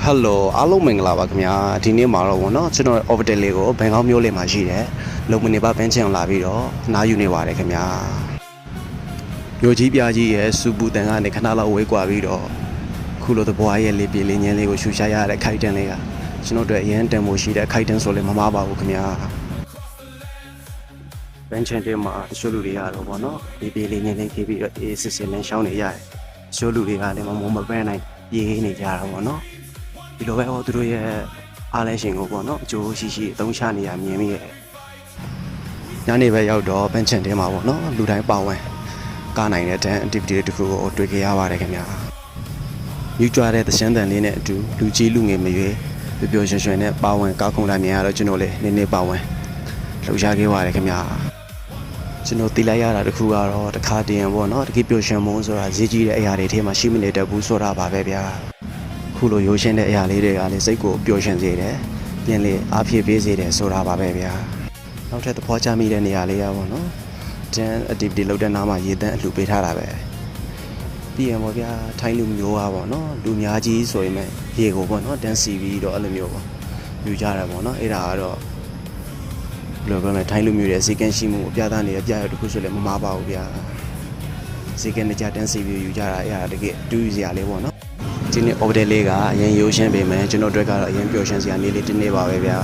Hello အားလုံးမင်္ဂလာပါခင်ဗျာဒီနေ့မှာတော့ဗောနော်ကျွန်တော် orbital လေးကိုဘန်ကောက်မြို့လေးမှာရှိတယ်လုံမနေပါဘန်းချင်လာပြီးတော့နားယူနေပါတယ်ခင်ဗျာမြို့ကြီးပြကြီးရဲ့စူပူတန်ကနေခဏလောက်ဝေးကွာပြီးတော့ခုလိုသဘွားရဲ့လေးပြေလေးညင်းလေးကိုရှူရှာရတဲ့ခိုက်တန်လေးကကျွန်တော်တို့အရင်တန်မို့ရှိတဲ့ခိုက်တန်ဆိုလည်းမမားပါဘူးခင်ဗျာဘန်းချင်တဲမှာတချို့လူတွေရတော့ဗောနော်လေးပြေလေးညင်းလေးခေးပြီးတော့အေးစစ်စစ်လင်းရှောင်းနေရတယ်တချို့လူတွေကလည်းမပန်းနိုင်ပြေးနေကြတာဗောနော်ဒီလိုပဲဟောသူတို့ရဲ့အားလဲရှင်ကိုပေါ့နော်အကျိုးရှိရှိအသုံးချနေရမြင်မိရဲ့ညနေပဲရောက်တော့ဘန်ချန်တင်းမှာပေါ့နော်လူတိုင်းပါဝင်ကားနိုင်တဲ့ dance activity တခုကိုတွေ့ကြရပါတယ်ခင်ဗျာမြူကြွားတဲ့သရှမ်းတန်လေးနဲ့အတူလူကြီးလူငယ်မရွေးပျော်ရွှင်ရွှင်နဲ့ပါဝင်ကားခုံလာမြင်ရတော့ကျွန်တော်လည်းနည်းနည်းပါဝင်လှူရှားခဲ့ပါတယ်ခင်ဗျာကျွန်တော်သိလိုက်ရတာတခုကတော့တခါတည်းပေါ့နော်တကယ်ပျော်ရွှင်မှုဆိုတာဈေးကြီးတဲ့အရာတွေထဲမှာရှိမနေတတ်ဘူးဆိုတာပါပဲဗျာခုလိုရိုးရှင်းတဲ့အရာလေးတွေကလည်းစိတ်ကိုပျော်ရွှင်စေတယ်ပြင်လေအားဖြည့်ပေးစေတယ်ဆိုတာပါပဲဗျာနောက်ထပ်သဘောကျမိတဲ့နေရာလေးရပါတော့ dance activity လုပ်တဲ့နားမှာရေတန်းအလှူပေးထားတာပဲပြီးရင်ပေါ့ဗျာထိုင်းလူမျိုးอ่ะပေါ့နော်လူများကြီးဆိုရင်ရေကိုပေါ့နော် dance စီပြီးတော့အဲ့လိုမျိုးပေါ့ယူကြတာပေါ့နော်အဲ့ဒါကတော့ဘယ်လိုပြောမလဲထိုင်းလူမျိုးရဲ့စီကန်းရှိမှုအပြသနေတဲ့ပြရတခုဆိုလည်းမမားပါဘူးဗျာစီကန်းကြ dance စီပြီးယူကြတာအဲ့ဒါတကယ်တူးစရာလေးပေါ့နော်ဒီနေ့ orbital လေးကအရင်ရိုးရှင်းပေမဲ့ကျွန်တော်တို့ကတော့အရင်ပျော်ရွှင်စရာနေ့လေးတစ်နေ့ပါပဲဗျာ